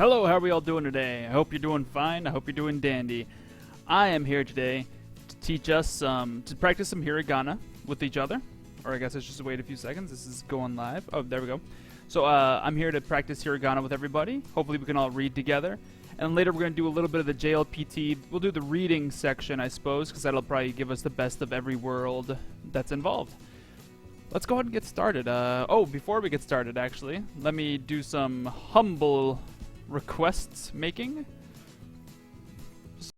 Hello, how are we all doing today? I hope you're doing fine. I hope you're doing dandy. I am here today to teach us to practice some Hiragana with each other. Or I guess I should just wait a few seconds. This is going live. Oh, there we go. So I'm here to practice Hiragana with everybody. Hopefully we can all read together. And later we're going to do a little bit of the JLPT. We'll do the reading section, I suppose, because that'll probably give us the best of every world that's involved. Let's go ahead and get started. Before we get started, actually, let me do some humble requests making. So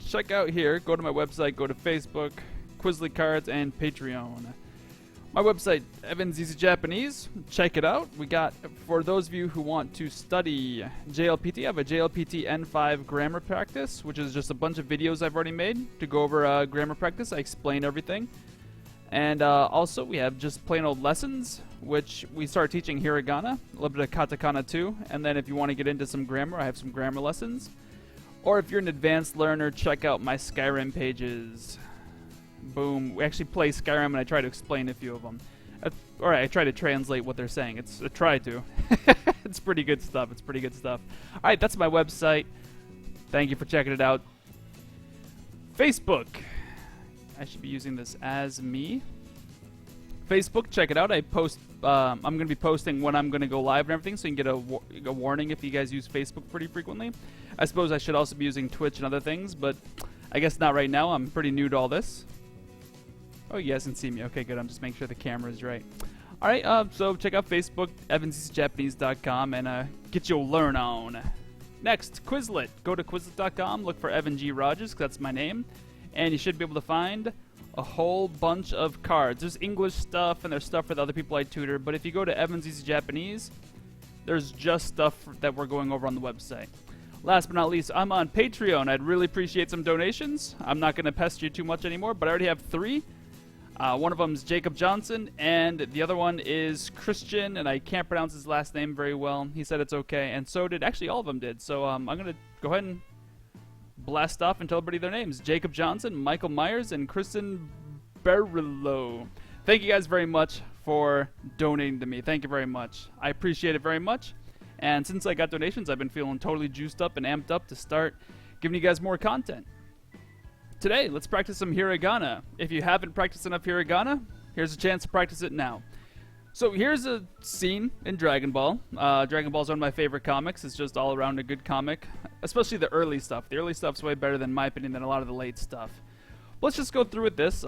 check out here, go to my website, go to Facebook, Quizlet Cards, and Patreon. My website, Evan's Easy Japanese, check it out. We got, for those of you who want to study JLPT, I have a JLPT N5 grammar practice, which is just a bunch of videos I've already made to go over grammar practice. I explain everything. And also, we have just plain old lessons, which we start teaching Hiragana, a little bit of katakana too. And then if you want to get into some grammar, I have some grammar lessons. Or if you're an advanced learner, check out my Skyrim pages. Boom. We actually play Skyrim and I try to explain a few of them. I try to translate what they're saying. I try to. It's pretty good stuff. It's pretty good stuff. Alright, that's my website. Thank you for checking it out. Facebook. I should be using this as me. Facebook, check it out. I post. I'm going to be posting when I'm going to go live and everything, so you can get a warning if you guys use Facebook pretty frequently. I suppose I should also be using Twitch and other things, but I guess not right now. I'm pretty new to all this. Oh, you guys can see me. Okay, good. I'm just making sure the camera is right. All right. So check out Facebook, evanseasyjapanese.com, and get your learn on. Next, Quizlet. Go to Quizlet.com. Look for Evan G. Rogers, 'cause that's my name. And you should be able to find a whole bunch of cards. There's English stuff, and there's stuff for the other people I tutor. But if you go to Evan's Easy Japanese, there's just stuff that we're going over on the website. Last but not least, I'm on Patreon. I'd really appreciate some donations. I'm not going to pester you too much anymore, but I already have 3. One of them is Jacob Johnson, and the other one is Christian, and I can't pronounce his last name very well. He said it's okay, and so did, actually all of them did. So I'm going to go ahead and blast off and tell everybody their names. Jacob Johnson, Michael Myers, and Kristen Berillo. Thank you guys very much for donating to me. Thank you very much. I appreciate it very much. And since I got donations, I've been feeling totally juiced up and amped up to start giving you guys more content. Today, let's practice some Hiragana. If you haven't practiced enough Hiragana, here's a chance to practice it now. So here's a scene in Dragon Ball. Dragon Ball is one of my favorite comics. It's just all around a good comic, especially the early stuff. The early stuff's way better, in my opinion, than a lot of the late stuff. Let's just go through with this.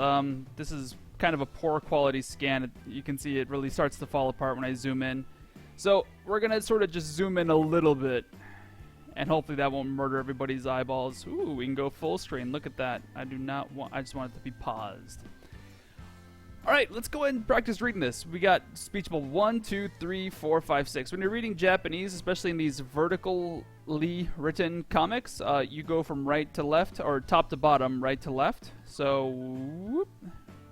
This is kind of a poor quality scan. You can see it really starts to fall apart when I zoom in. So we're going to sort of just zoom in a little bit, and hopefully that won't murder everybody's eyeballs. Ooh, we can go full screen. Look at that. I just want it to be paused. Alright, let's go ahead and practice reading this. We got speech bubble 1, 2, 3, 4, 5, 6. When you're reading Japanese, especially in these vertically written comics, you go from right to left, or top to bottom, right to left. So, whoop,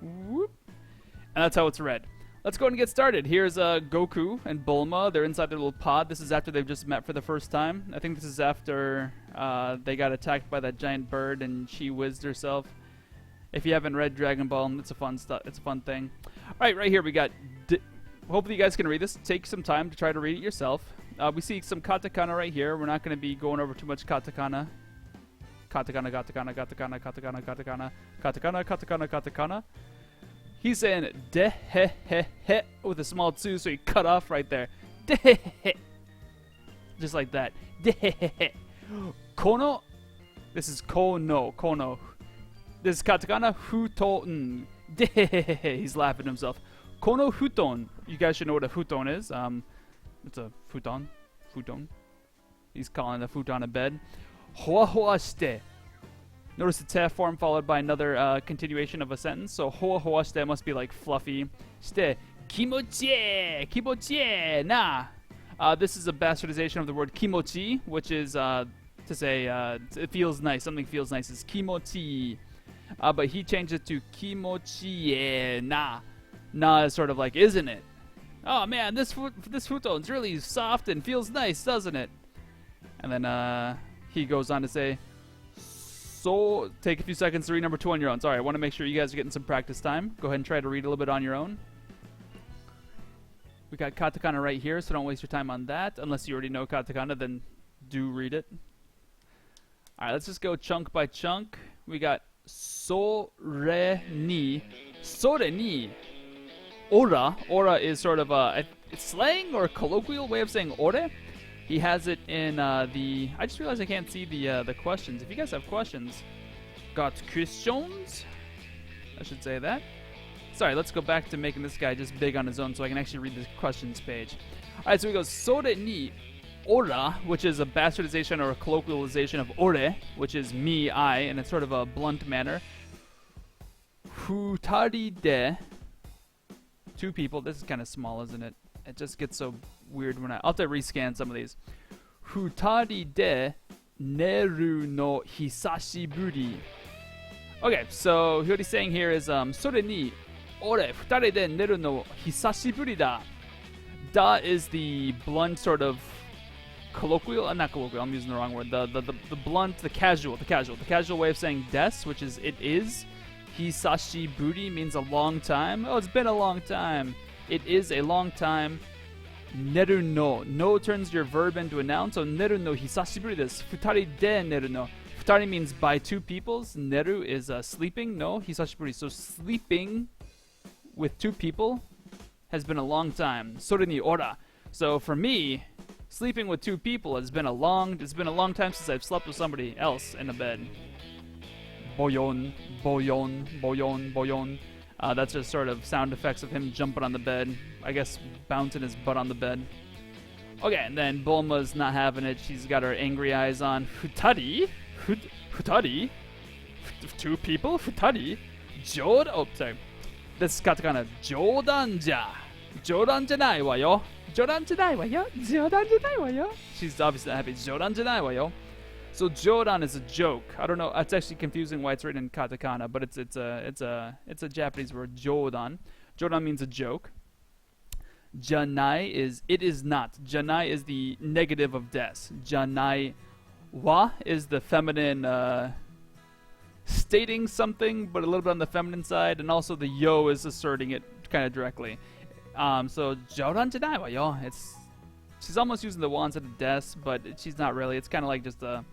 whoop. And that's how it's read. Let's go ahead and get started. Here's Goku and Bulma. They're inside their little pod. This is after they've just met for the first time. I think this is after they got attacked by that giant bird and she whizzed herself. If you haven't read Dragon Ball, it's a fun thing. All right here we got. Hopefully you guys can read this. Take some time to try to read it yourself. We see some katakana right here. We're not going to be going over too much katakana. Katakana, katakana, katakana, katakana, katakana, katakana, katakana, katakana. He's saying de he he he with a small tsu, so he cut off right there. De he he, just like that. De he he. Kono. This is kono. Kono. This is katakana futon. He's laughing to himself. Kono futon. You guys should know what a futon is. It's a futon. Futon. He's calling a futon a bed. Hoa hoa shite. Notice the te form followed by another continuation of a sentence. So hoa hoa shite must be like fluffy. Shite. Kimochi. Kimochi. Na. This is a bastardization of the word kimochi, which is to say it feels nice. Something feels nice. Is kimochi. But he changed it to kimochi na. Na is sort of like, isn't it? Oh man, this futon's really soft and feels nice, doesn't it? And then he goes on to say, so take a few seconds to read number 2 on your own. Sorry, I want to make sure you guys are getting some practice time. Go ahead and try to read a little bit on your own. We got katakana right here, so don't waste your time on that. Unless you already know katakana, then do read it. Alright, let's just go chunk by chunk. We got so re ni. Sore ni. Ora. Ora is sort of a slang or a colloquial way of saying ore. He has it in the... I just realized I can't see the questions. If you guys have questions, got questions? I should say that. Sorry, let's go back to making this guy just big on his own so I can actually read the questions page. Alright, so we go sore ni ora, which is a bastardization or a colloquialization of ore, which is me, I, in a sort of a blunt manner. Futari de. Two people. This is kind of small, isn't it? It just gets so weird when I'll have to rescan some of these. Futari de neru no hisashiburi. Okay, so what he's saying here is sore ni ore futari de neru no hisashiburi da. Da is the blunt sort of colloquial, not colloquial, I'm using the wrong word. The blunt, the casual way of saying des, which is it is. Hisashiburi means a long time. Oh, it's been a long time. It is a long time. Neru no. No turns your verb into a noun, so neru no hisashiburi desu. Futari de neru no. Futari means by two peoples. Neru is sleeping. No, hisashiburi. So sleeping with two people has been a long time. Sore ni ora. So for me, sleeping with two people it's been a long time since I've slept with somebody else in a bed. Boyon, boyon, boyon, boyon. That's just sort of sound effects of him jumping on the bed. I guess bouncing his butt on the bed. Okay, and then Bulma's not having it. She's got her angry eyes on. Futari? Futari? Two people? Futari? Oh, sorry. This is katakana. Jodan ja. Jodan janai wa yo. Jodan janai wa yo. Jodan janai wa yo. She's obviously not happy. Jodan janai wa yo. So jodan is a joke. I don't know. It's actually confusing why it's written in katakana, but it's a Japanese word. Jodan. Jodan means a joke. Janai is it is not. Janai is the negative of des. Janai wa is the feminine stating something, but a little bit on the feminine side, and also the yo is asserting it kind of directly. So jodan janai wa yo. She's almost using the wa instead of des, but she's not really. It's kind of like just a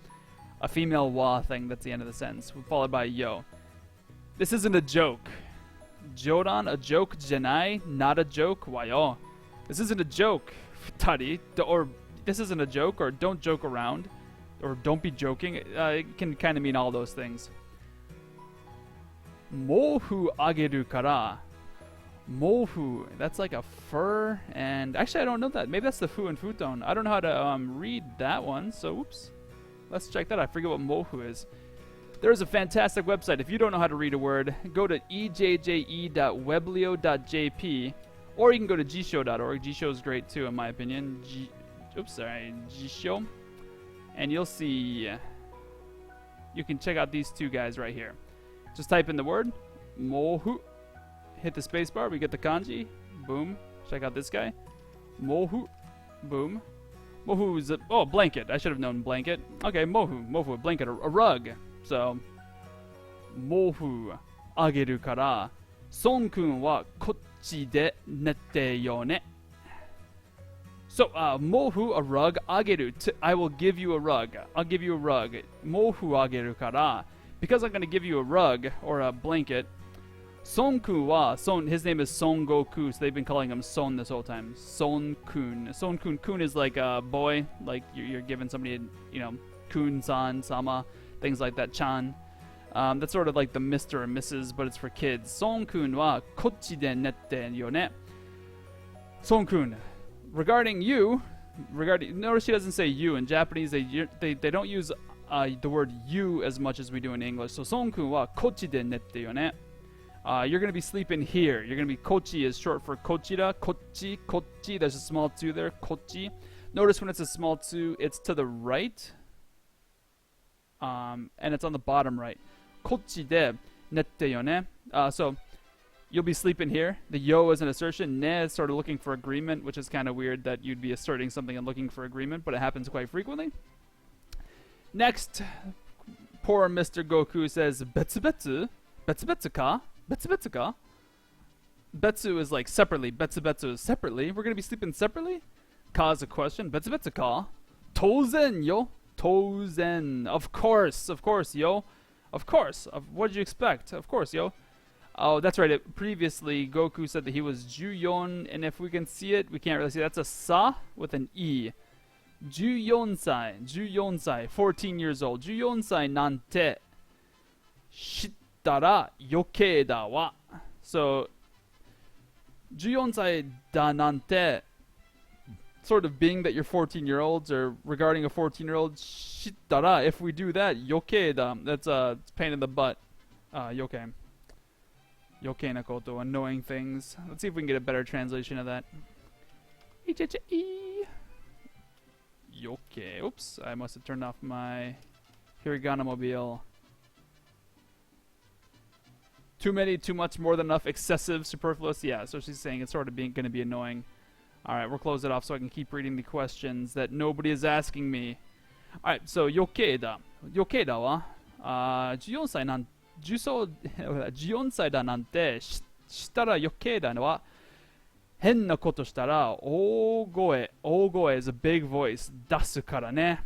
female wa thing that's the end of the sentence, followed by yo. This isn't a joke. Jodan, a joke. Janai, not a joke. Wa yo. This isn't a joke. Futari, or this isn't a joke, or don't joke around, or don't be joking. It can kind of mean all those things. Mohu ageru kara. Mohu, that's like a fur, and actually I don't know that. Maybe that's the fu and futon. I don't know how to read that one, so oops. Let's check that. I forget what mohu is. There's a fantastic website. If you don't know how to read a word, go to ejje.weblio.jp, or you can go to gshow.org. Gshow is great too, in my opinion. Gshow. And you'll see, you can check out these two guys right here. Just type in the word, mohu. Hit the space bar, we get the kanji. Boom. Check out this guy. Mohu. Boom. Mohu is a blanket. I should have known blanket. Okay, mohu. Mohu, a blanket, a rug. So, mohu ageru kara, son-kun wa kochi de nette yo ne. So, mohu, a rug, ageru, I will give you a rug. I'll give you a rug. Mohu ageru kara. Because I'm going to give you a rug, or a blanket, Son-kun wa, his name is Son Goku, so they've been calling him Son this whole time. Son-kun. Son-kun. Kun is like a boy, like you're giving somebody, kun-san, sama, things like that, chan. That's sort of like the Mr. or Mrs., but it's for kids. Son-kun wa kochi de nette yo ne. Son-kun. Regarding you, notice she doesn't say you. In Japanese, they don't use the word you as much as we do in English. So Son-kun wa kochi de nette yo ne. You're going to be sleeping here. You're going to be kochi is short for kochira. Kochi, kochi. There's a small 2 there. Kochi. Notice when it's a small 2, it's to the right. And it's on the bottom right. Kochi de nette yo ne. So you'll be sleeping here. The yo is an assertion. Ne is sort of looking for agreement, which is kind of weird that you'd be asserting something and looking for agreement, but it happens quite frequently. Next, poor Mr. Goku says, betsu betsu. Betsu betsu ka? Betsu betsu ka? Betsu is like separately. Betsu betsu is separately. We're going to be sleeping separately? Ka is a question. Betsu betsu ka? Tozen, yo. Tozen. Of course, yo. Of course. What did you expect? Of course, yo. Oh, that's right. Previously, Goku said that he was Juyon, and if we can see it, we can't really see it. That's a sa with an e. Juyonsai, 14 years old. Juyonsai nante shittara yokei da wa. So, Juyonsai da nante, sort of being that you're 14-year-olds, or regarding a 14-year-old, shittara, if we do that, yokei da, that's it's pain in the butt. Yokei. Yokei na koto, annoying things. Let's see if we can get a better translation of that. Yoke. Oops, I must have turned off my Hiragana mobile. Too many, too much, more than enough, excessive, superfluous. Yeah, so she's saying it's sort of going to be annoying. Alright, we'll close it off so I can keep reading the questions that nobody is asking me. Alright, so Yokeda. Yokeda wa, 14歳なん、14歳だなんてしたら余計だのは、変なことしたら大声 is a big voice 出すからね。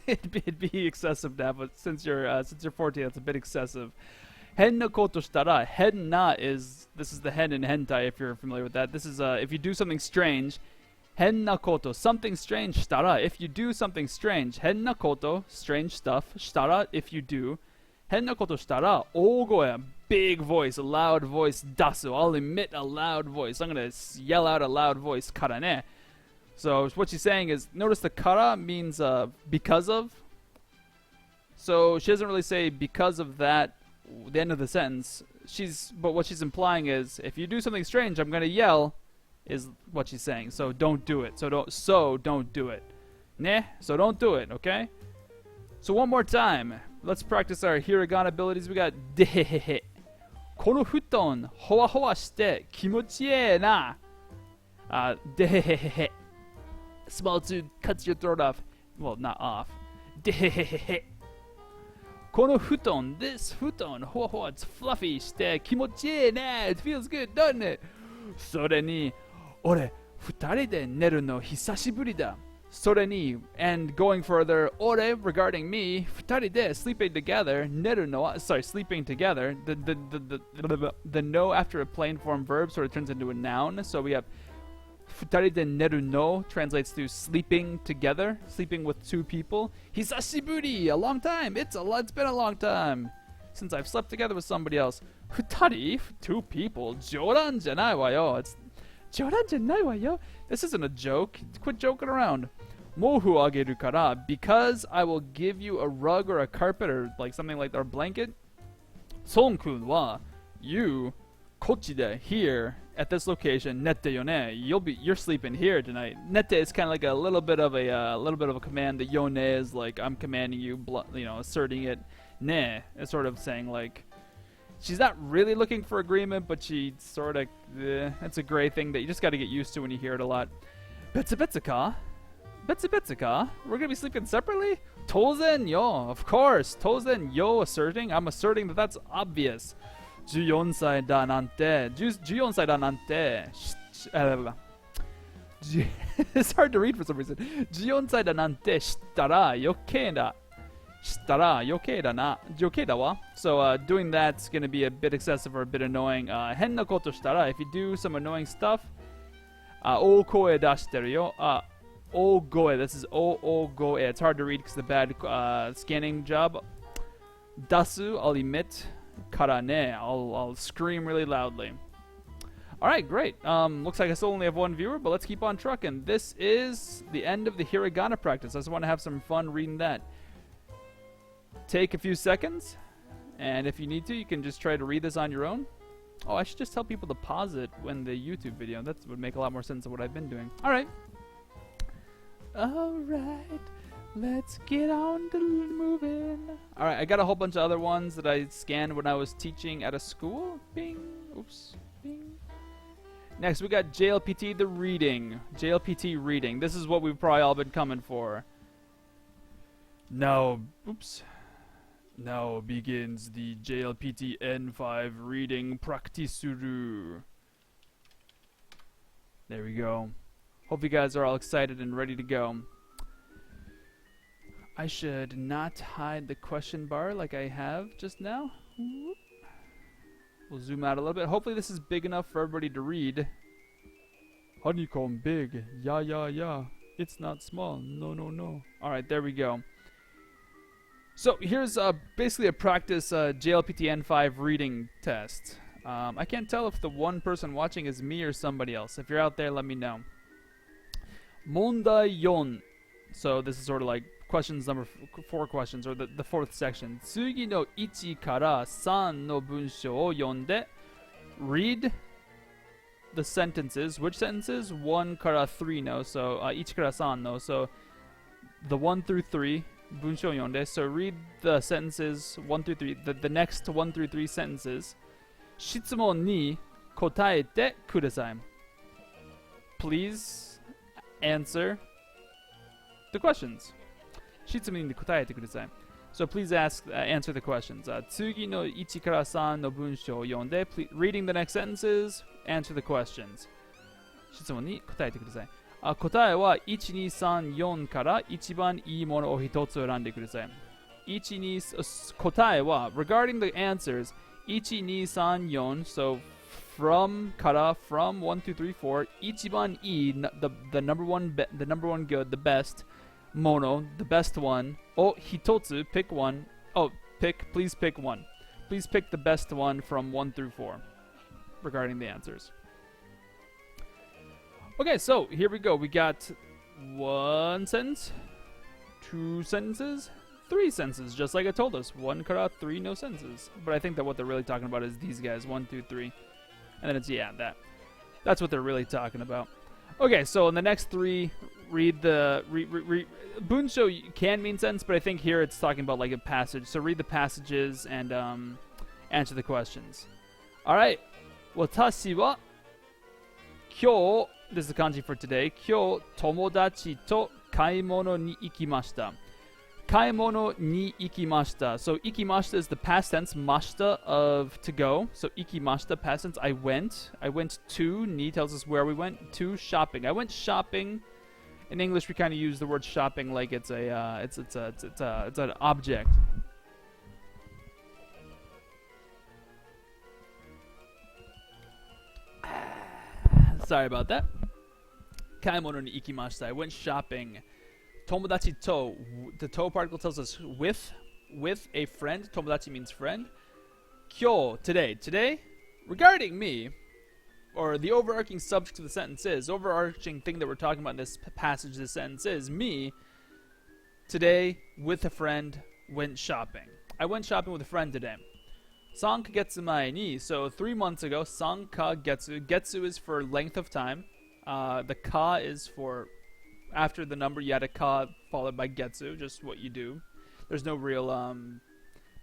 it'd be excessive now, but since you're 14, that's a bit excessive. 変なことしたら、変な is, this is the hen in hentai if you're familiar with that. This is if you do something strange. 変なこと something strange したら if you do something strange. 変なこと strange stuff したら if you do. 変なことしたら大声 big voice, a loud voice 出す I'll emit a loud voice. I'm gonna yell out a loud voice からね. So what she's saying is, notice the kara means because of. So she doesn't really say because of that the end of the sentence. But what she's implying is, if you do something strange, I'm gonna yell, is what she's saying. So don't do it. So don't do it. Ne? So don't do it, okay? So one more time. Let's practice our hiragana abilities. We got dehehehe. この布団ほわほわして気持ちええな。Dehehehe. Small two cuts your throat off. Well, not off. Dehehehe. この布団 this 布団ほわほわ it's fluffy して気持ちええな. It feels good, doesn't it? それに俺二人で寝るの久しぶりだ。それに and going further 俺 regarding me 二人で sleeping together 寝るのは sorry sleeping together the no after a plain form verb sort of turns into a noun, so we have 二人で寝るの translates to sleeping together, sleeping with two people. 久しぶり a long time, it's been a long time since I've slept together with somebody else. 二人 two people 冗談じゃないわよ. It's 冗談じゃないわよ. This isn't a joke. Quit joking around. 毛布あげるから because I will give you a rug or a carpet or like something like our blanket. ソン君は you こっちで here at this location 寝てよね. You're sleeping here tonight. 寝て is kind of like a little bit of a command. The yone is like I'm commanding you, asserting it. Ne is sort of saying like she's not really looking for agreement, but she sort of it's a gray thing that you just got to get used to when you hear it a lot. Betsubetsuka? Betsubetsuka? We're gonna be sleeping separately? Tozen yo, of course. Tozen yo asserting. I'm asserting that that's obvious. 14歳だなんて 14歳だなんて It's hard to read for some reason. 14歳だなんて知ったら余計だ. 知ったら余計だな. 余計だわ. So doing that's gonna be a bit excessive or a bit annoying. 変なことしたら if you do some annoying stuff. 大声出してるよ. 大声. This is 大声. It's hard to read because of the bad scanning job. 出す I'll emit. からね I'll scream really loudly. Alright, great. Looks like I still only have one viewer, but let's keep on trucking. This is the end of the hiragana practice. I just want to have some fun reading that. Take a few seconds, and if you need to, you can just try to read this on your own. Oh, I should just tell people to pause it when the YouTube video. That would make a lot more sense of what I've been doing. Alright. Alright. Let's get on to moving. Alright, I got a whole bunch of other ones that I scanned when I was teaching at a school. Bing. Oops. Bing. Next, we got JLPT, the reading. JLPT reading. This is what we've probably all been coming for. Now, oops. Now begins the JLPT N5 reading practicuru. There we go. Hope you guys are all excited and ready to go. I should not hide the question bar like I have just now. We'll zoom out a little bit. Hopefully this is big enough for everybody to read. Honeycomb big. Yeah, yeah, yeah. It's not small. No, no, no. Alright, there we go. So here's basically a practice JLPT N5 reading test. I can't tell if the one person watching is me or somebody else. If you're out there, let me know. Mondai 4. So this is sort of like questions number 4 questions, or the fourth section. 次の1から3の文章を読んで read the sentences. Which sentences? 1から 3 no. So 1から3 no. So the 1 through 3 文章を読んで. So read the sentences 1 through 3. The next 1 through 3 sentences. 質問に答えてください. Please answer the questions. 質問に答えてください. So please answer the questions. 次の1から3の文章を読んで reading the next sentences, answer the questions. 質問に答えてください. 答えは1、2、3、4から一番いいものを一つ選んでください. 1、2、答えは regarding the answers 1、2、3、4 so from から from 1, 2, 3, 4 一番いい the number one good, the best mono, the best one を一つ pick one. Please pick one. Please pick the best one from 1 through 4 regarding the answers. Okay, so here we go. We got 1 sentence, 2 sentences, 3 sentences, just like I told us. 1 から 3 no sentences. But I think that what they're really talking about is these guys, 1, 2, 3. And then it's, yeah, that's what they're really talking about. Okay, so in the next 3, read the... Bunsho can mean sentence, but I think here it's talking about like a passage. So read the passages and answer the questions. Alright. Watashi wa kyou, this is the kanji for today. Kyou tomodachi to kaimono ni ikimashita. Kaimono ni ikimashita. So ikimashita is the past tense, mashita of to go. So ikimashita, past tense, I went. I went to. Ni tells us where we went. To shopping. I went shopping. In English, we kind of use the word shopping like it's an object. Sorry about that. Kaimono ni ikimashita. I went shopping. Tomodachi to. The to particle tells us with a friend. Tomodachi means friend. Kyo, today. Today, regarding me, or the overarching subject of the sentence is, overarching thing that we're talking about in this passage of the sentence is, me, today, with a friend, went shopping. I went shopping with a friend today. Sanka getsu mae ni. So 3 months ago, sanka getsu. Getsu is for length of time. The ka is for after the number, you add a ka followed by getsu, just what you do. There's no real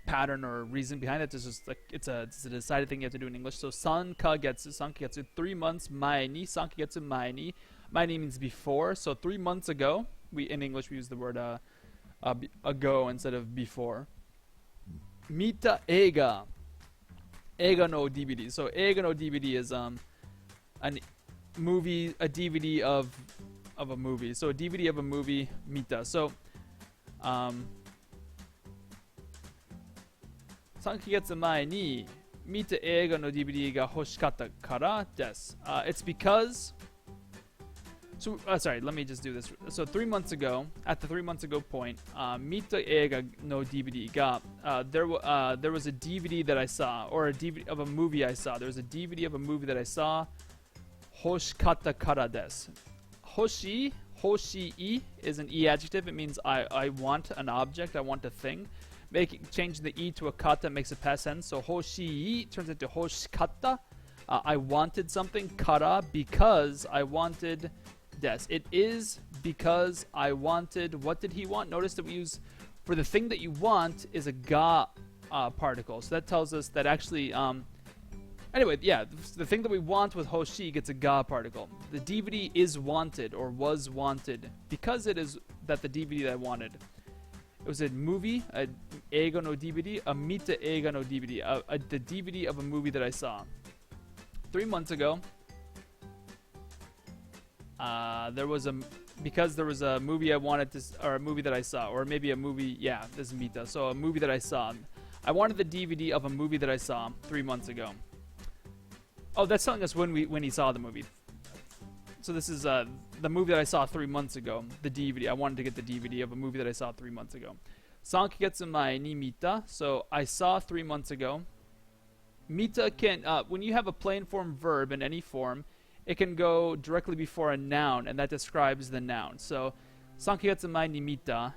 pattern or reason behind it. It's just like it's a decided thing you have to do in English. So sanka getsu, 3 months mae ni, sanka getsu mae ni. Mae ni means before. So 3 months ago, in English we use the word ago instead of before. Mita eiga. Eiga no DVD. So eiga no DVD is a movie, a DVD of a movie. So a DVD of a movie, mita. So 3ヶ月前に見た映画の DVD が欲しかったからです。It's because... So, sorry, let me just do this. So 3 months ago, at the 3 months ago point, 見た映画の DVD が、there was a DVD that I saw, or a DVD of a movie I saw. There was a DVD of a movie that I saw. 欲しかったからです。欲しい is an e adjective. It means I want an object, I want a thing. Changing the e to a kata makes it past tense. So hoshii turns into hoshikatta. I wanted something. Kara, because I wanted. Des. It is because I wanted. What did he want? Notice that we use for the thing that you want is a ga particle. So that tells us that actually. Anyway, yeah, the thing that we want with hoshi gets a ga particle. The DVD is wanted or was wanted because it is that the DVD that I wanted. It was a movie, a eiga no DVD, a mita eiga no DVD, the DVD of a movie that I saw. 3 months ago, There was a because there was a movie I wanted to, or a movie that I saw, or maybe a movie. Yeah, this is Mita. So a movie that I saw. I wanted the DVD of a movie that I saw 3 months ago. Oh, that's telling us when he saw the movie. So this is the movie that I saw 3 months ago. The DVD. I wanted to get the DVD of a movie that I saw 3 months ago. Sankigetsu mae ni mita. So I saw 3 months ago. Mita can when you have a plain form verb in any form, it can go directly before a noun, and that describes the noun. So, sankigetsu mae ni mita.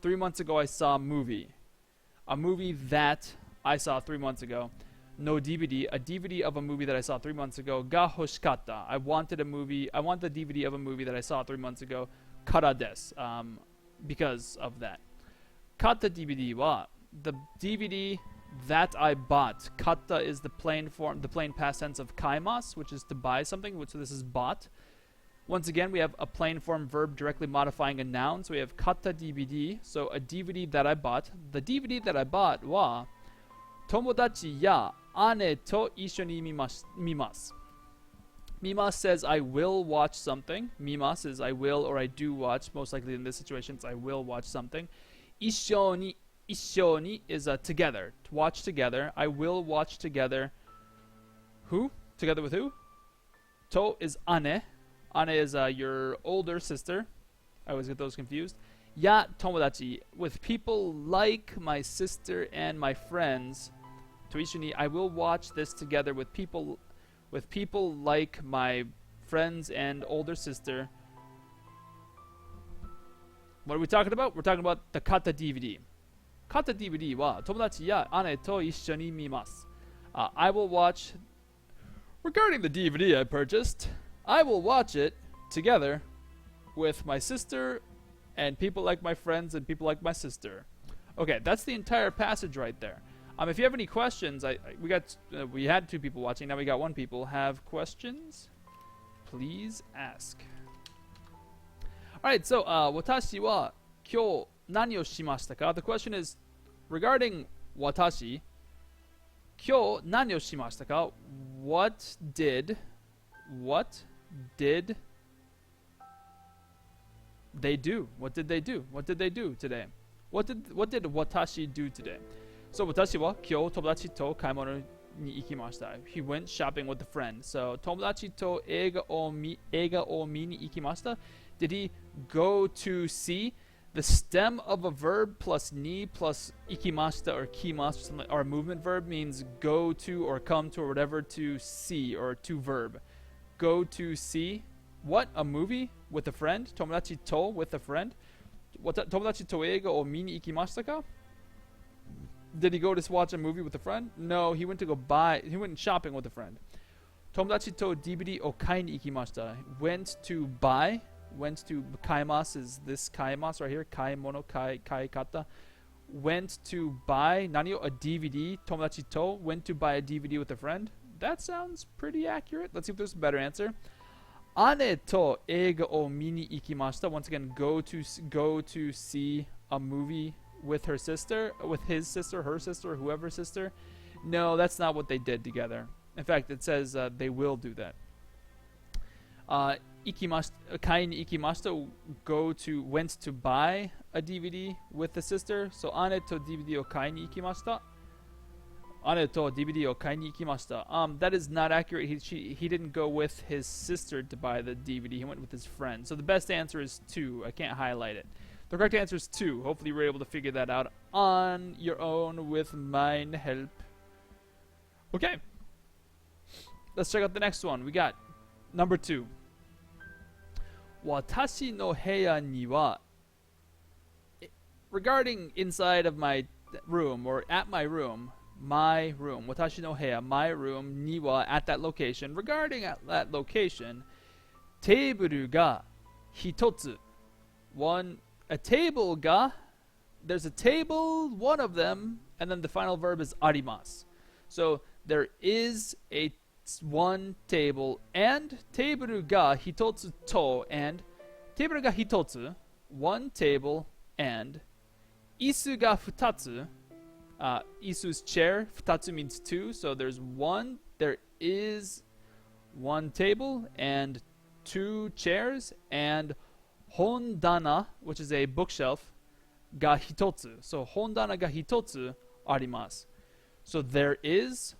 3 months ago, I saw a movie. A movie that I saw 3 months ago. No DVD. A DVD of a movie that I saw 3 months ago. Ga hoshikatta. I wanted a movie. I want the DVD of a movie that I saw 3 months ago. Kara desu. Because of that. Katta DVD wa the DVD that I bought. Katta is the plain form, the plain past tense of kaimasu, which is to buy something, so this is bought. Once again, we have a plain form verb directly modifying a noun, so we have katta DVD, so a DVD that I bought. The DVD that I bought wa tomodachi ya ane to issho ni mimasu. Mimasu says I will watch something. Mimasu is I will or I do watch. Most likely in this situation, it's I will watch something. Issho ni is together. To watch together. I will watch together. Who? Together with who? To is ane. Ane is your older sister. I always get those confused. Ya tomodachi. With people like my sister and my friends. To ishuni, I will watch this together with people like my friends and older sister. What are we talking about? We're talking about the kata DVD. Kata DVD wa tomodachi ya ane to issho ni mimasu. I will watch. Regarding the DVD I purchased, I will watch it together with my sister and people like my friends and people like my sister. Okay, that's the entire passage right there. If you have any questions, we had 2 people watching. Now we got 1 people. Have questions? Please ask. All right, so watashi wa kyou nani o shimashita ka? The question is regarding watashi. Kyou nani o shimashita ka? What did they do? What did they do? What did they do today? What did watashi do today? So watashi wa kyou tomodachi to kaimonō ni ikimashita. He went shopping with a friend. So tomodachi to eiga o mi ni ikimashita. Did he go to see? The stem of a verb plus ni plus ikimashita or kimasu or a movement verb means go to or come to or whatever, to see or to verb. Go to see what? A movie with a friend? Tomodachi to with a friend? Tomodachi to eiga o mi ni ikimashita ka? Did he go to watch a movie with a friend? No, he went shopping with a friend. Tomodachi to DVD o kai ni ikimashita. Went to kaimasu is this kaimasu right here. Kaimono kai kata. Went to buy nani o a DVD. Tomodachi to went to buy a DVD with a friend. That sounds pretty accurate. Let's see if there's a better answer. Ane to eiga o mi ni ikimashita. Once again, go to see a movie with her sister, with his sister, her sister, whoever's sister. No, that's not what they did together. In fact, it says they will do that. Kai ni ikimashita, went to buy a DVD with the sister. So ane to DVD o kai ni ikimashita. Ane to DVD o kai ni ikimashita. That is not accurate. He didn't go with his sister to buy the DVD. He went with his friend. So the best answer is 2. I can't highlight it. The correct answer is 2. Hopefully you were able to figure that out on your own with mine help. Okay. Let's check out the next one. We got number 2. Watashi no heya ni wa. Regarding inside of my room or at my room, watashi no heya, my room, ni wa, at that location. Regarding at that location, teiburu ga hitotsu. A table ga, there's a table, one of them, and then the final verb is arimasu. So there is one table, and teiburu ga hitotsu to, and teiburu ga hitotsu, one table, and isu ga futatsu. Isu's chair, futatsu means 2, so there is one table and 2 chairs, and hondana, which is a bookshelf, ga hitotsu. So hondana ga hitotsu arimasu. So there is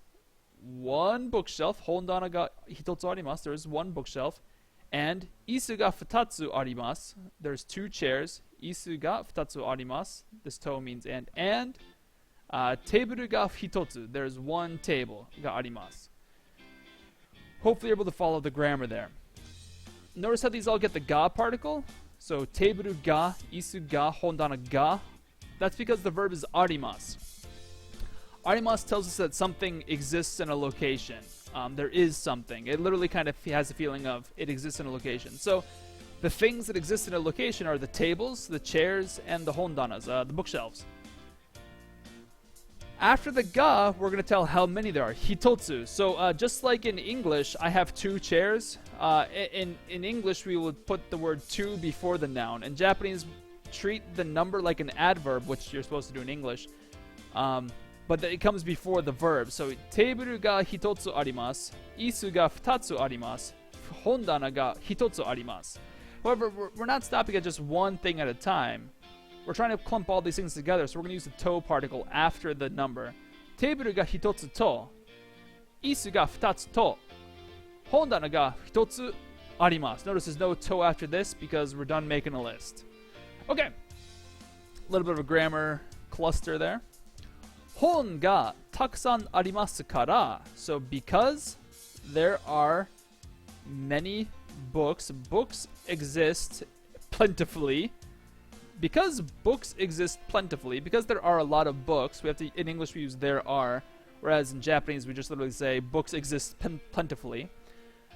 one bookshelf. Hondana ga hitotsu arimasu. There is one bookshelf. And isu ga futatsu arimasu. There's 2 chairs. Isu ga futatsu arimasu. This to means and. And teburu ga hitotsu. There's one table ga arimasu. Hopefully you're able to follow the grammar there. Notice how these all get the ga particle. So teburu ga, isu ga, hondana ga. That's because the verb is arimasu. Arimasu tells us that something exists in a location. There is something. It literally kind of has a feeling of it exists in a location. So the things that exist in a location are the tables, the chairs, and the hondanas, the bookshelves. After the ga, we're going to tell how many there are. Hitotsu. So just like in English, I have 2 chairs. In English, we would put the word 2 before the noun. In Japanese, treat the number like an adverb, which you're supposed to do in English. But it comes before the verb. So, teburu ga hitotsu arimasu, isu ga futatsu arimasu, hondana ga hitotsu arimasu. However, we're not stopping at just one thing at a time. We're trying to clump all these things together, so we're going to use the to particle after the number. Teburu ga hitotsu to, isu ga futatsu to, hondana ga hitotsu arimasu. Notice there's no to after this because we're done making a list. Okay. A little bit of a grammar cluster there. Hon ga takusan arimasu kara. So because there are many books, books exist plentifully. Because books exist plentifully, because there are a lot of books, we have to, in English we use there are, whereas in Japanese we just literally say books exist plentifully.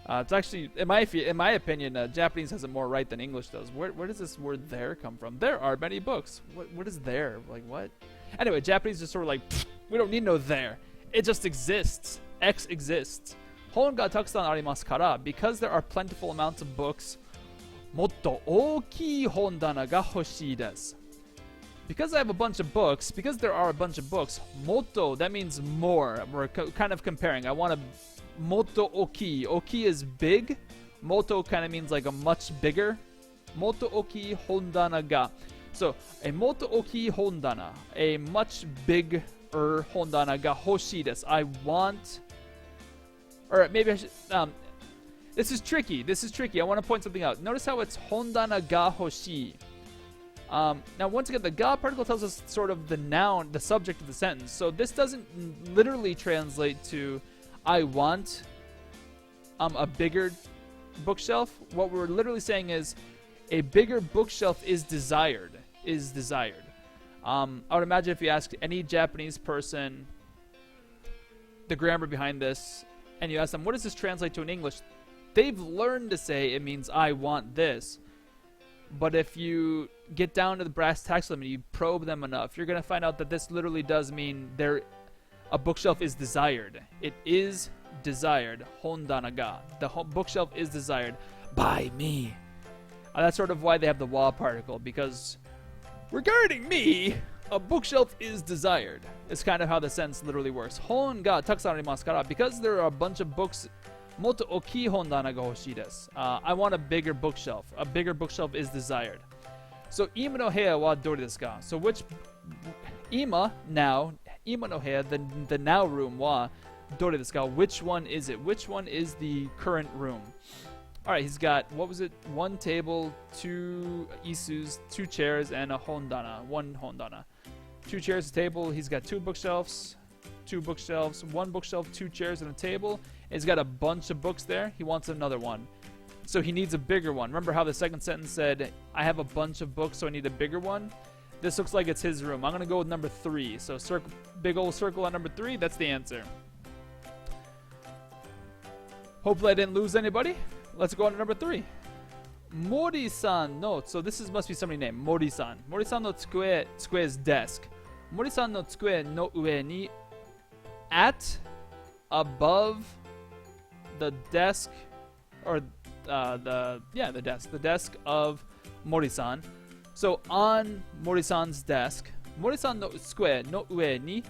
It's actually, in my opinion, Japanese has it more right than English does. Where does this word there come from? There are many books. What is there? Like what? Anyway, Japanese just sort of like, we don't need no there. It just exists. X exists. Hon ga takusan arimasu kara, because there are plentiful amounts of books, motto ookii hondana ga hoshii desu. Because I have a bunch of books, because there are a bunch of books, motto, that means more. We're kind of comparing. I want a motto ookii. Ookii is big. Motto kind of means like a much bigger. Motto ookii hondana ga. So, a motto ookii hondana, a much bigger hondana ga hoshii desu. I want, or maybe I should, this is tricky. I want to point something out. Notice how it's hondana ga hoshii. Now, once again, the ga particle tells us sort of the noun, the subject of the sentence. So this doesn't literally translate to I want a bigger bookshelf. What we're literally saying is a bigger bookshelf is desired. I would imagine if you ask any Japanese person the grammar behind this, and you ask them, what does this translate to in English? They've learned to say it means I want this. But if you get down to the brass tacks of them and you probe them enough, you're going to find out that this literally does mean a bookshelf is desired. It is desired. Hondana ga. The bookshelf is desired by me. That's sort of why they have the wa particle, because regarding me, a bookshelf is desired. It's kind of how the sentence literally works. Hon ga takusan arimasu kara. Because there are a bunch of books, motto ookii hondana ga hoshii desu. I want a bigger bookshelf. A bigger bookshelf is desired. So, ima no heya wa dori desu ka? So, which ima now, ima no heya, the now room wa dori desu ka? Which one is it? Which one is the current room? All right, he's got, what was it? 1 table, 2 isus, 2 chairs, and a hondana. 1 hondana. 2 chairs, a table. He's got 2 bookshelves, 1 bookshelf, 2 chairs, and a table. He's got a bunch of books there. He wants another one. So he needs a bigger one. Remember how the second sentence said, I have a bunch of books, so I need a bigger one? This looks like it's his room. I'm going to go with number 3. So big old circle on number 3. That's the answer. Hopefully I didn't lose anybody. Let's go on to number 3. Mori-san no, so this must be somebody named Mori-san. Mori-san no tsukue is desk. Mori-san no tsukue no ue ni, at, above the desk, or the desk of Mori-san. So on Mori-san's desk, Mori-san no tsukue no ue ni,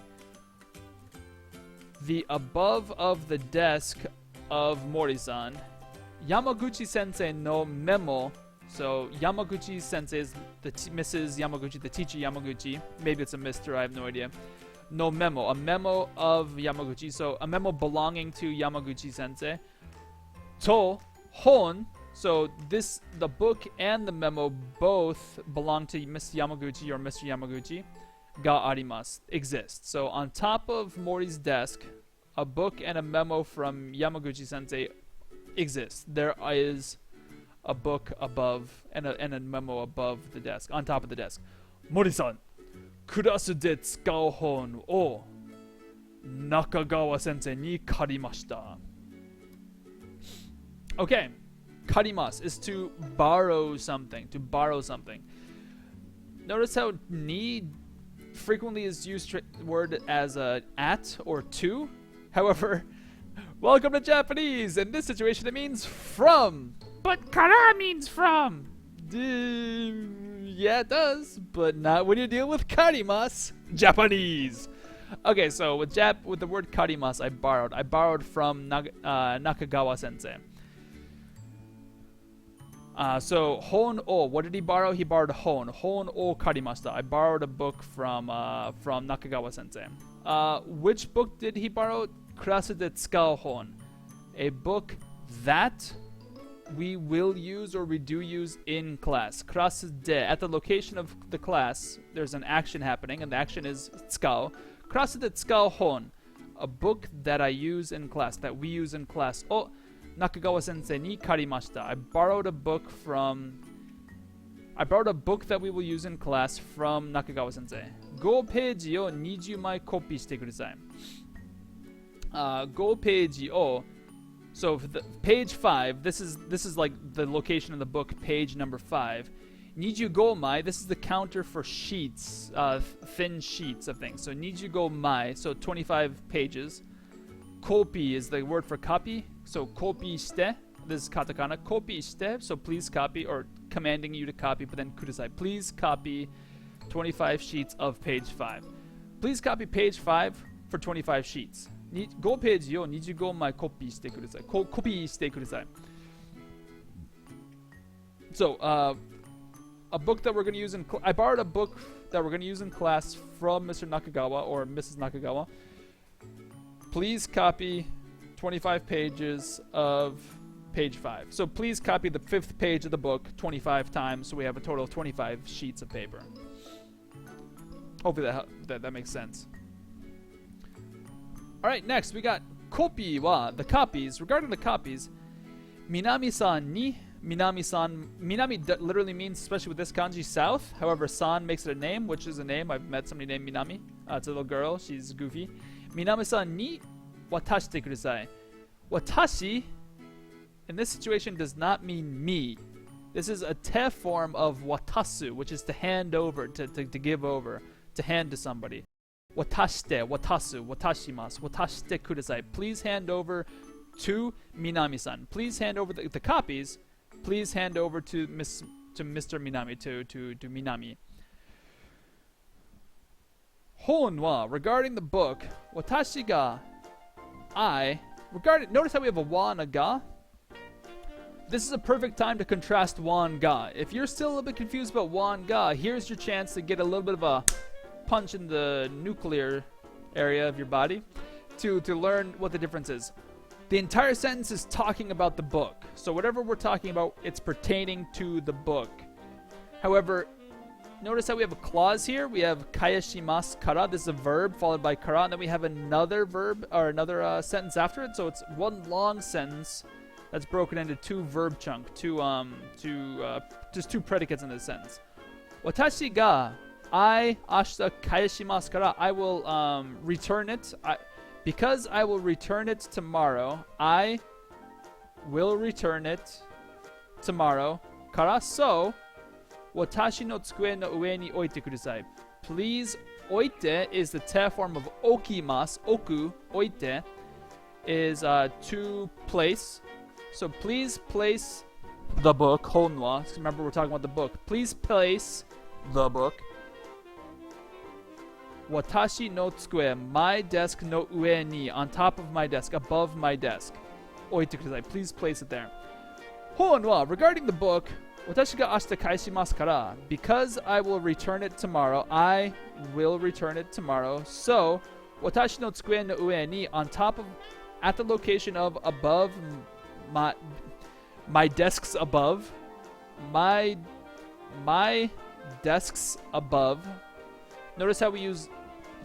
the above of the desk of Mori-san Yamaguchi sensei no memo. So Yamaguchi sensei is the Mrs. Yamaguchi, the teacher Yamaguchi. Maybe it's a Mr. I have no idea. No memo, a memo of Yamaguchi. So a memo belonging to Yamaguchi sensei. To hon. So the book and the memo both belong to Miss Yamaguchi or Mr. Yamaguchi. Ga arimasu, exist. So on top of Mori's desk, a book and a memo from Yamaguchi sensei exist. There is a book above and a memo above the desk, on top of the desk. Mori-san, kurasu de tsukau hon o Nakagawa sensei ni karimashita. Okay, karimasu is to borrow something, Notice how ni frequently is used word as at or to. However, welcome to Japanese. In this situation, it means from. But kara means from. Yeah, it does, but not when you deal with karimasu. Japanese. Okay, so with the word karimasu, I borrowed from Nakagawa sensei. So hon o, what did he borrow? He borrowed hon o karimashita. I borrowed a book from Nakagawa sensei. Which book did he borrow? Kurasu de tsukau hon, a book that we will use or we do use in class. Kurasu de, at the location of the class, there's an action happening, and the action is tsukau. Kurasu de tsukau hon, a book that I use in class, that we use in class. O Nakagawa sensei ni karimashita. I borrowed a book that we will use in class from Nakagawa sensei. 5ページを20枚コピーしてください。5ページを So for the page 5, this is like the location of the book, page number 5. 25枚, this is the counter for sheets, thin sheets of things. So 25枚, so 25 pages. Copy is the word for copy. So コピーして, this is katakana. コピーして, so please copy, or commanding you to copy, but then kudasai. Please copy 25 sheets of page 5. Please copy page 5 for 25 sheets. 5ページを25枚コピーしてください。コピーしてください。So, a book that we're going to use I borrowed a book that we're going to use in class from Mr. Nakagawa or Mrs. Nakagawa. Please copy 25 pages of page 5. So please copy the 5th page of the book 25 times, so we have a total of 25 sheets of paper. Hopefully that makes sense. Alright, next we got kopi wa, the copies. Regarding the copies, Minami-san ni, Minami-san, Minami literally means, especially with this kanji, south. However, san makes it a name, which is a name. I've met somebody named Minami. It's a little girl, she's goofy. Minami-san ni watashite kudasai. Watashi, in this situation, does not mean me. This is a te form of watasu, which is to hand over, to give over, to hand to somebody. Watashite, watasu, watashimasu, watashite kudasai. Please hand over to Minami-san. Please hand over the copies. Please hand over to Mr. Minami, to Minami. Hon wa, regarding the book, watashi ga, notice how we have a wa and a ga? This is a perfect time to contrast wa and ga. If you're still a little bit confused about wa and ga, here's your chance to get a little bit of a punch in the nuclear area of your body to learn what the difference is. The entire sentence is talking about the book. So whatever we're talking about, it's pertaining to the book. However, notice how we have a clause here. We have kayashimasu kara. This is a verb followed by kara. And then we have another verb or another sentence after it. So it's one long sentence that's broken into two verb chunks, just two predicates in this sentence. Watashi ga ashita kayashimasu kara. I will return it. Because I will return it tomorrow, I will return it tomorrow. Kara, so, watashi no tsukue no ue ni oite kudasai. Please, oite is the te form of okimasu. Oku, oite, is to place. So please place the book, honwa. Remember, we're talking about the book. Please place the book. Watashi no tsukue, my desk no ue ni, on top of my desk, above my desk. Oite kudasai, please place it there. Hoon wa, regarding the book, watashi ga ashita kaeshimasu kara, because I will return it tomorrow, I will return it tomorrow. So, watashi no tsukue no ue ni, on top of, at the location of above my desks above, my desks above. Notice how we use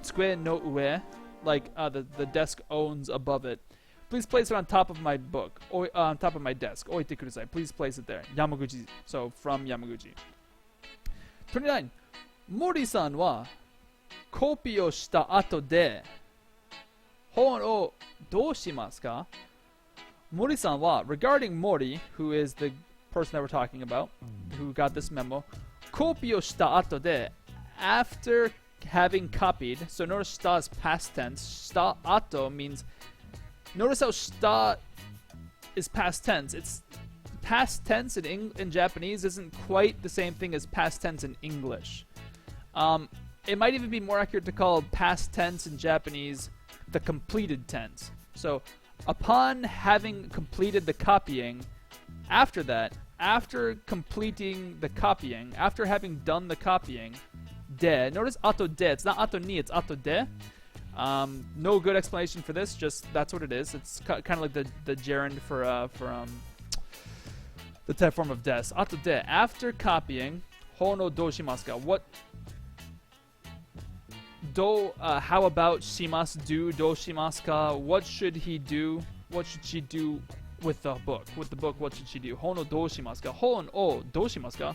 tsukue no ue, like the desk owns above it. Please place it on top of my book, or on top of my desk. Oite kudasai. Please place it there. Yamaguchi. So from Yamaguchi. 29. Mori-san wa kopi o shita ato de hon o dou shimasu ka? Mori-san wa, regarding Mori, who is the person that we're talking about, who got this memo, kopi o shita ato de, after having copied. So notice shita is past tense. Shita ato means. Notice how shita is past tense. It's past tense in Japanese isn't quite the same thing as past tense in English. It might even be more accurate to call past tense in Japanese the completed tense. So upon having completed the copying, after that, after completing the copying, after having done the copying, de. Notice ato de. It's not ato ni, it's ato de. No good explanation for this, just that's what it is. It's kind of like the gerund for the type form of des. Ato de, after copying, hono do shimasu ka? What do, how about shimasu, do shimasu ka? What should he do? What should she do with the book? With the book, what should she do? Hono do shimasu ka? Hon o do shimasu ka?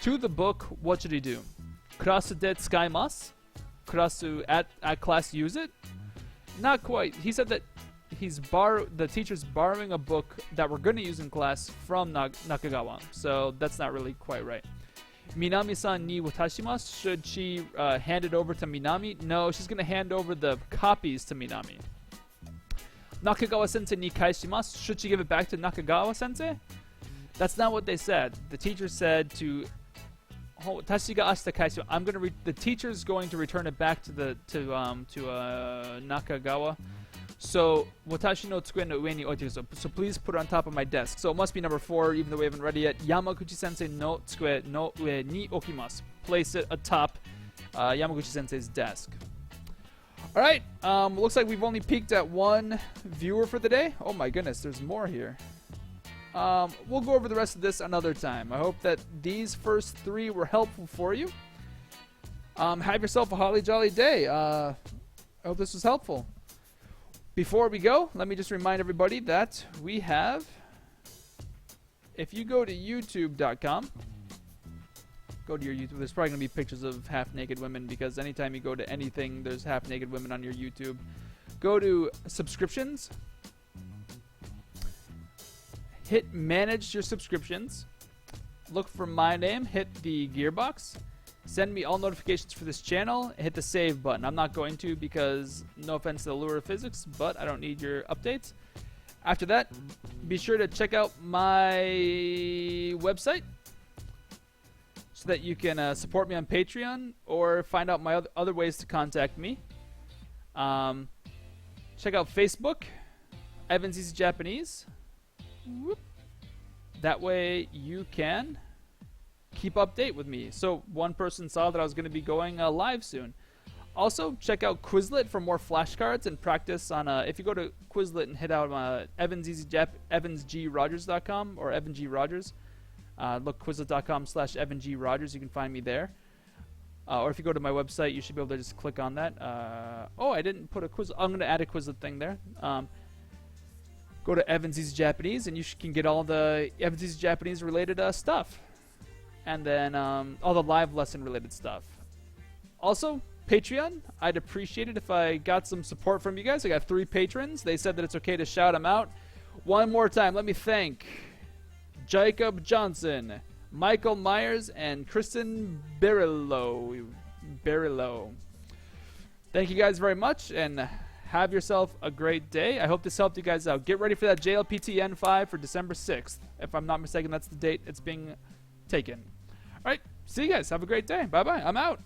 To the book, what should he do? Kurasu de tsukaimasu? Kurasu at class use it? Not quite. He said that the teacher's borrowing a book that we're going to use in class from Nakagawa. So that's not really quite right. Minami-san ni watashimasu. Should she hand it over to Minami? No, she's going to hand over the copies to Minami. Nakagawa-sensei ni kaeshimasu. Should she give it back to Nakagawa-sensei? That's not what they said. The teacher said to the teacher's going to return it back to Nakagawa. So watashi no tsukue no ue ni oite. So please put it on top of my desk. So it must be number 4, even though we haven't read it yet. Yamaguchi sensei no tsukue no ue ni okimasu. Place it atop Yamaguchi sensei's desk. All right. Looks like we've only peaked at 1 viewer for the day. Oh my goodness, there's more here. We'll go over the rest of this another time. I hope that these first 3 were helpful for you. Have yourself a holly jolly day. I hope this was helpful. Before we go, let me just remind everybody that we have, if you go to youtube.com, go to your YouTube, there's probably going to be pictures of half-naked women, because anytime you go to anything, there's half-naked women on your YouTube. Go to subscriptions. Hit manage your subscriptions. Look for my name. Hit the gearbox. Send me all notifications for this channel. Hit the save button. I'm not going to, because no offense to the lure of physics, but I don't need your updates. After that, be sure to check out my website so that you can support me on Patreon or find out my other ways to contact me. Check out Facebook, Evans Easy Japanese. Whoop. That way you can keep update with me. So one person saw that I was going to be going live soon. Also, check out Quizlet for more flashcards and practice on. If you go to Quizlet and hit out evansgrogers.com or Evan G. Rogers, look Quizlet.com/Evan G. Rogers. You can find me there. Or if you go to my website, you should be able to just click on that. Oh, I didn't put a Quizlet. I'm going to add a Quizlet thing there. Go to Evans Easy Japanese, and you can get all the Evans Easy Japanese related stuff. And then all the live lesson related stuff. Also, Patreon. I'd appreciate it if I got some support from you guys. I got 3 patrons. They said that it's okay to shout them out. One more time, let me thank Jacob Johnson, Michael Myers, and Kristen Berillo. Thank you guys very much, and have yourself a great day. I hope this helped you guys out. Get ready for that JLPT N5 for December 6th. If I'm not mistaken, that's the date it's being taken. All right, see you guys. Have a great day. Bye-bye. I'm out.